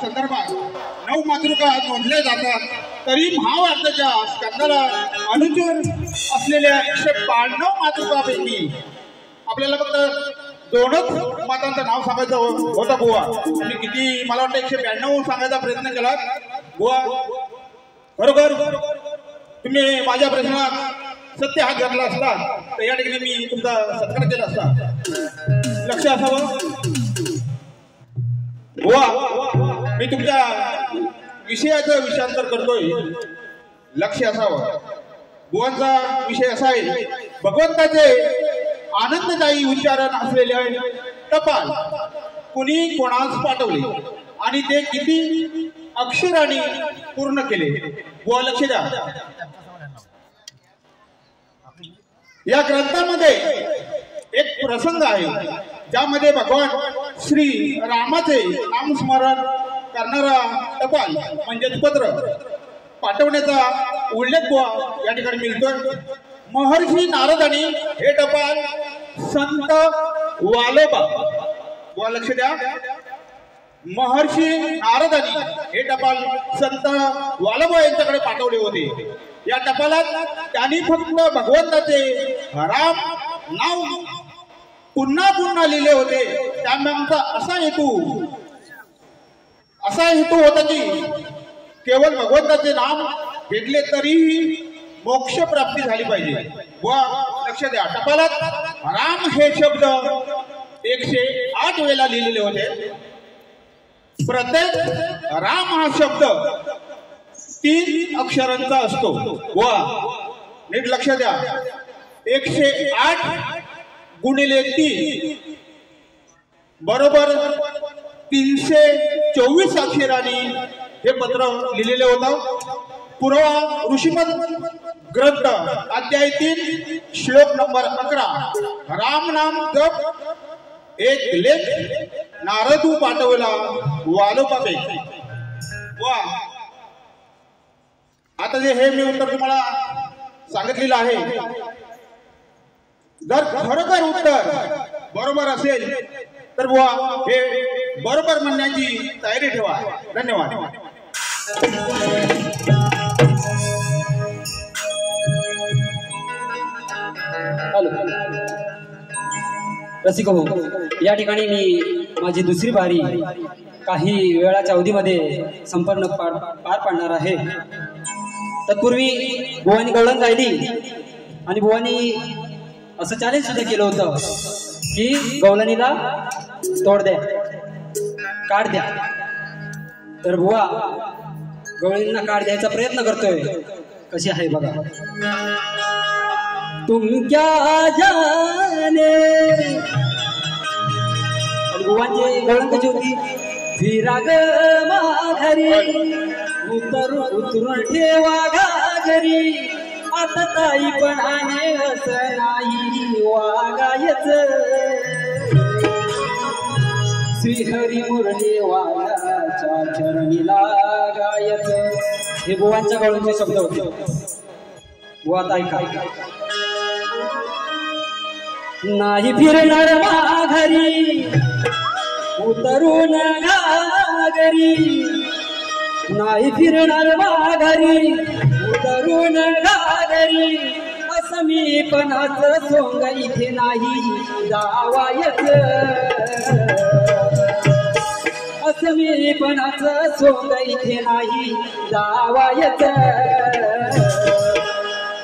संदर्भात 9 मातृका नोंदल्या जातात, तरी महाभारताच्या स्कंदाला अनुचर असलेल्या 192 मातृकापैकी आपल्याला फक्त 2च मातांचं नाव सांगायचं होतं बुवा. मी किती मला वाटतं 192 सांगायचा प्रयत्न केला बुवा. बरोबर तुम्ही माझ्या प्रश्नात सत्य हात घातला असता तर या ठिकाणी मी तुमचा सत्कार केला असता. लक्ष असावं बुवा, मी तुमच्या विषयाचं विषयांतर करतोय. लक्ष असावं. बुवांचा विषय असा आहे, भगवंताचे आनंददायी उच्चारण असलेले टपाल कुणी कोणास पाठवले आणि ते किती अक्षरांनी पूर्ण केले. बुवा लक्ष द्या. या ग्रंथामध्ये एक प्रसंग आहे ज्यामध्ये भगवान श्री रामाचे नामस्मरण करणारा टपाल म्हणजेच पत्र पाठवण्याचा उल्लेख या ठिकाणी मिळतोय. महर्षी नारदांनी हे टपाल संत वालोबा लक्ष द्या. महर्षी नारदांनी हे टपाल संत वालोबा यांच्याकडे पाठवले होते. या टपालात त्यांनी फक्त भगवंताचे राम नाव पुन्हा पुन्हा लिहिले होते. त्यामागचा असा हेतू होता की केवळ भगवंताचे नाम घेतले तरीही मोक्ष प्राप्ती झाली पाहिजे. व लक्ष द्या, टपालात राम हे शब्द 108 वेळा लिहिलेले होते. प्रत्येक राम हा शब्द 3 अक्षरांचा असतो. व नीट लक्ष द्या, 108 गुणिले 3 बरोबर 324 अक्षरांनी हे पत्र लिहिलेले होतं. पुरावा ऋषीमत ग्रंथ अध्याय 3 श्लोक नंबर 11. राम नाम जप एक लेख नारदू पाठवला वालोबापैकी. वा आता जे हे मी उत्तर तुम्हाला सांगितलेलं आहे, जर खरोखर उत्तर बरोबर असेल तर बुवा हे बरोबर म्हणण्याची तयारी ठेवा. धन्यवाद. रसिक हो, या ठिकाणी मी माझी दुसरी बारी काही वेळाच्या अवधीमध्ये संपन्न पार पाडणार आहे. तत्पूर्वी बुवानी गवळण गायली आणि बुवानी असं चॅलेंज सुद्धा केलं होतं की गवळणीला तोड द्या, काढ द्या. तर बुवा गवळणींना काढ द्यायचा प्रयत्न करतोय. कशी आहे बघा. तुम क्या जाने बुवांची गवळण कशी होती. विराग माघारी उतरून ठेवा घागरी, आता ताईपणाने असं नाही वागायच. श्रीहरी मुरली वाल्याच्या चरणी लागायच. हे बुवांच्या गवळणीचे शब्द होते. बुवा ताई काय नाही फिरणार माघारी उतरून घागरी, नाही फिरणार माघारी उतरून घागरी. असं मी पणाचं सोंग इथे नाही जावायच. असं मी पणाचं सोंग इथे नाही जावायच.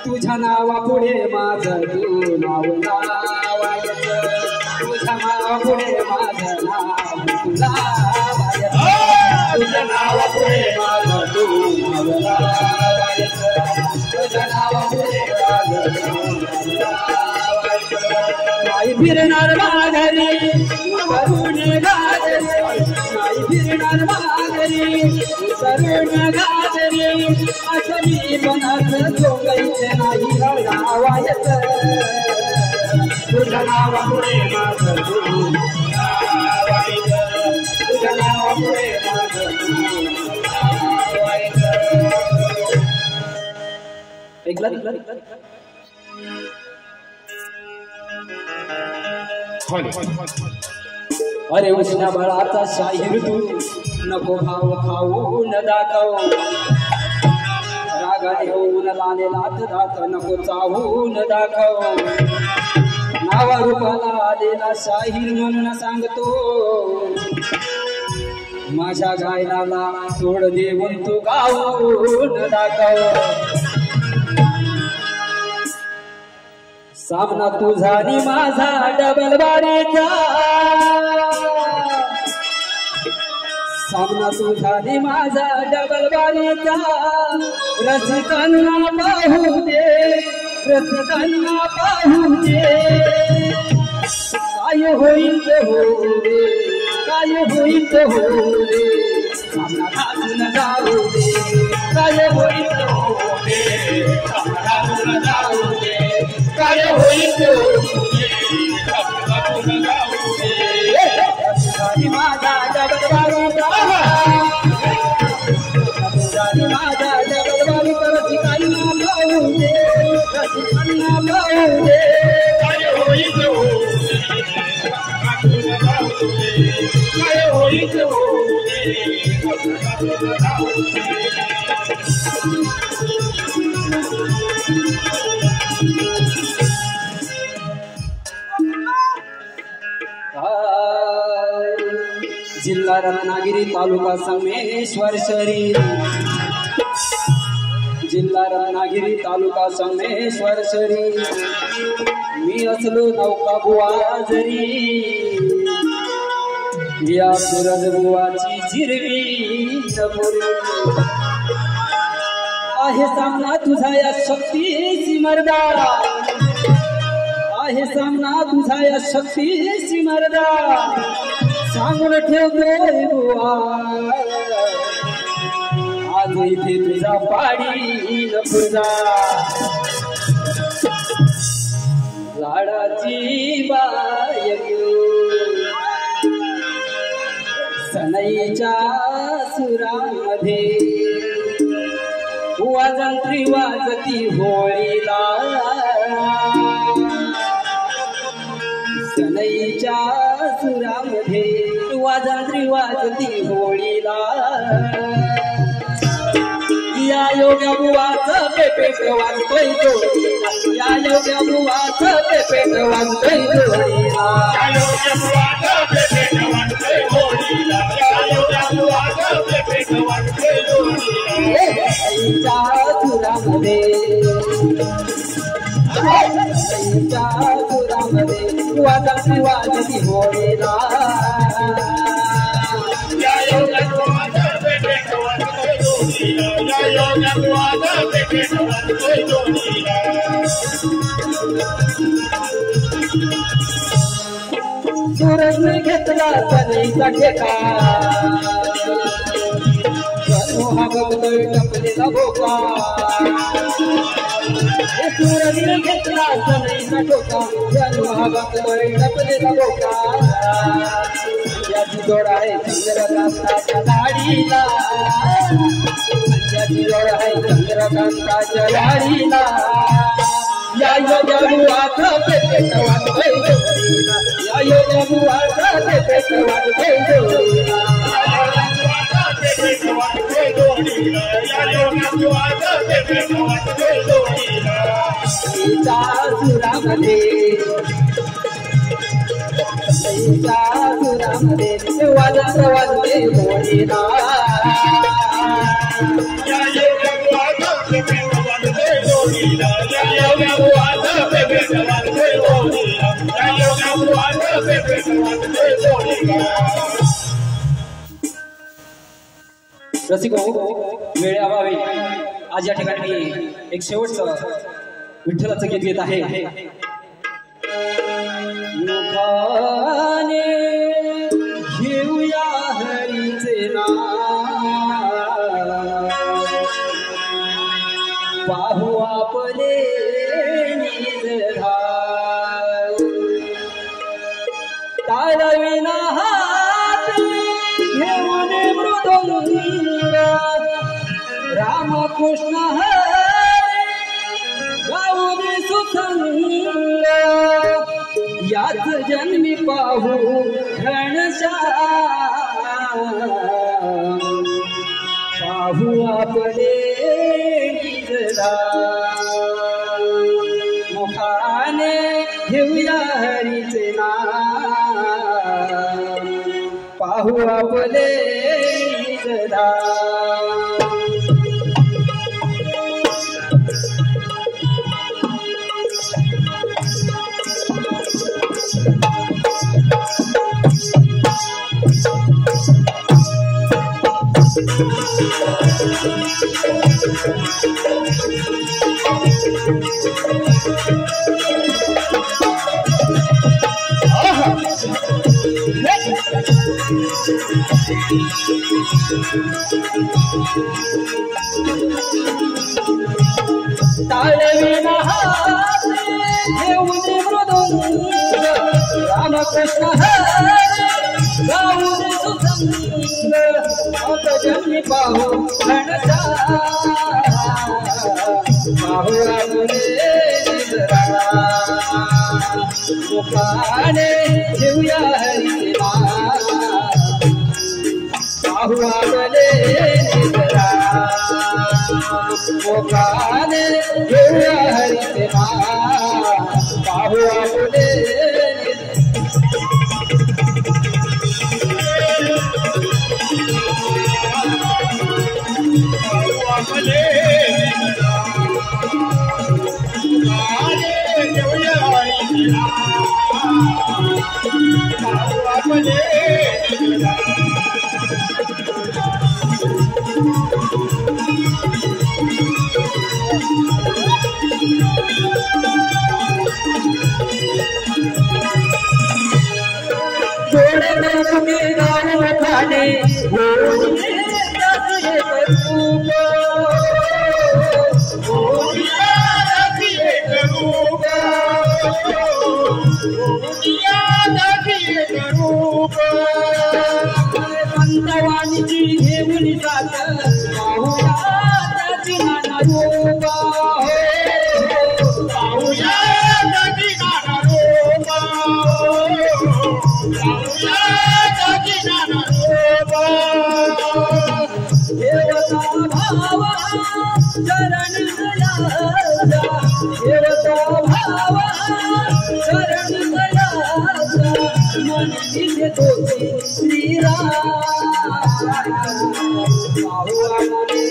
तुझ्या नावापुढे माझं तू नाव लावायच. तुझ्या नावापुढे माझं नाव तुला तुझ्या नावापुढे माझं तू नाव लावायच. तुझ्या नावापुढे माझं तू लावायच. नाही फिरणार माघारी करून घागरी, नाही फिरणार माघारी करून घागरी. असं मी पणाचं सोंगायचं नाही लावायच. तुझ्या नावापुढे माझं तू लावायच. तुझ्या नावापुढे माझं तू लावायच. ऐकलं. अरे उष्ण बळाचा शाहीर तू नको भाव खाऊ न दाखव रागाने होऊन लालेला दात नको चाहून दाखव नावा रूपाला आलेला शाहीर म्हणून सांगतो माझ्या गायनाला सोड देऊन तू गाऊन दाखव सामना तुझा आणि माझा डबल बारीचा सामना तुझा आणि माझा डबल बारीचा रसिकांना पाहू दे रसिकांना पाहू दे काय होईल ते हो रे काय होईल ते हो रे सामना घालून जाऊ दे काय होईल ते हो रे सामना घालून जाऊ दे काय होईल ते हो रे सामना घालून जाऊ दे रसिकांनी माझा डबल बारीचा रसिकांनी माझा डबल बारीचा रसिकांना पाहू दे रसिकांना पाहू दे काय होईल ते हो काय होईल ते हो जिल्हा रत्नागिरी तालुका संगमेश्वर शरीर जिल्हा रत्नागिरी तालुका संगमेश्वर शरीर मी असलो नौका बुवा जरी या सूरज बुवाची जिरवी नपुरी आहे सामना तुझा या शक्तीची मर्दा आहे सामना तुझा या शक्तीची मर्दा सांगून ठेवतोय बुवा आज इथे तुझा पाडी नपुरा लाडाची बाय सनईच्या सुरामध्ये वाजंत्री वाजती होळीला सनईच्या सुरामध्ये वाजंत्री वाजती होळीला या योग्या बुवाचं पेपेट वाजतोय जोडीला या योग्या बुवाचं पेपेट वाजतोय जोडीला या योग्या बुवाचं पेपेट वाजतोय जोडीला या योग्या बुवाचं पेपेट वाजतोय जोडीला सनईच्या सुरामध्ये सनईच्या सुरामध्ये वाजंत्री वाजती होळीला या योग्या बुवाचं पेपेट वाजतोय जोडीला या योग्या बुवाचं पेपेट वाजतोय जोडीला सूरजने घेतला सनईचा ठेका हा बघतोय टपलेला भोका सूरजने घेतला सनईचा ठोका हा बघतोय टपलेला भोका याची जोड आहे चंद्रकांताच्या दाढीला याची जोड आहे चंद्रकांताच्या दाढीला या योग्या बुवाचं पेपेट वाजतोय जोडीला या योग्या बुवाचं पेपेट वाजतोय जोडीला पेपेट वाजतोय जोडीला या योग्या बुवाचं पेपेट वाजतोय जोडीला सईच्या सुरामध्ये सईच्या सुरामध्ये वाजत वाजते होळीला या योग्या बुवाचं पेपेट वाजतोय जोडीला या योग्या बुवाचं पेपेट वाजतोय जोडीला या योग्या बुवाचं पेपेट वाजतोय जोडीला रसिको वेळेअभावी आज या ठिकाणी मी एक शेवटचं विठ्ठलाचं गीत घेत आहे मुखाने घेऊया हरीचे नाव पाहू आपले निजधार ताळविना हात घेऊन मृदुंग रामकृष्ण हरी गाऊन सुसंग याच जन्मी पाहू घनश्याम पाहू आपले निजरा मुखाने घेऊया हरीचे नाम पाहू आपले निजरा ताळविना घेऊन मृदुंग रामकृष्ण हरे गाऊन सुसंग अपजन्मी पाहू पाहू आपले निजरा मुखाने घेऊया हरीचे पाहू आपले निजरा मुखाने घेऊया हरीचे पाहू आपले पंतवाणीची घेऊन जात पाहूया त्याची नाना रूप पाहूया त्याची नाना रूप पाहूया त्याची नाना रूप देवता भावा शरण दयाचा देवता भावा शरण दयाचा मन घेतो श्रीराम पाहू आपले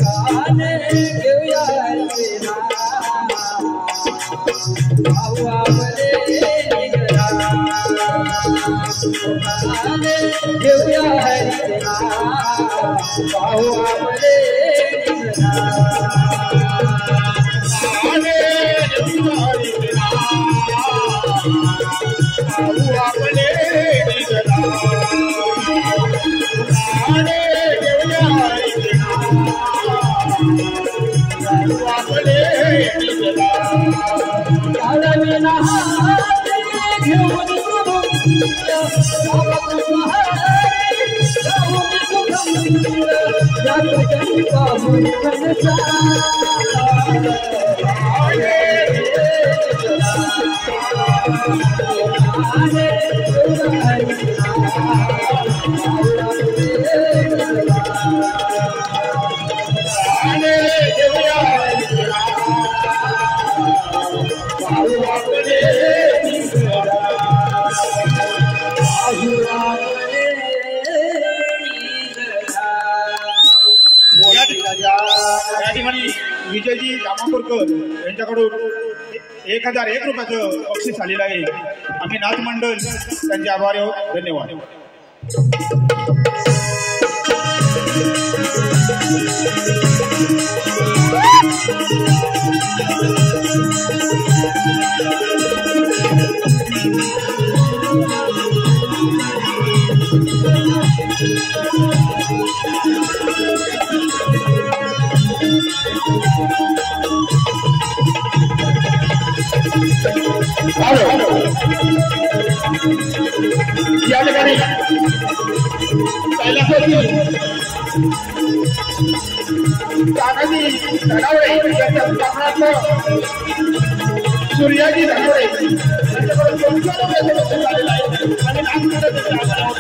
गाणे घेऊया हरीचे पाहू आपले निजरा गाणे घेऊया हरीचे पाहू आपले निजरा विजयजी जामापूरकर यांच्याकडून 1001 रुपयाचं बक्षीस आलेलं आहे. आम्ही नाथ मंडळ त्यांचे आभारी आहोत. धन्यवाद. या ठिकाणी तानाजी धनावडे यांच्या स्थापनातलं सूर्याजी धनावडे झालेला आहे आणि धन्यवाद धन्यवाद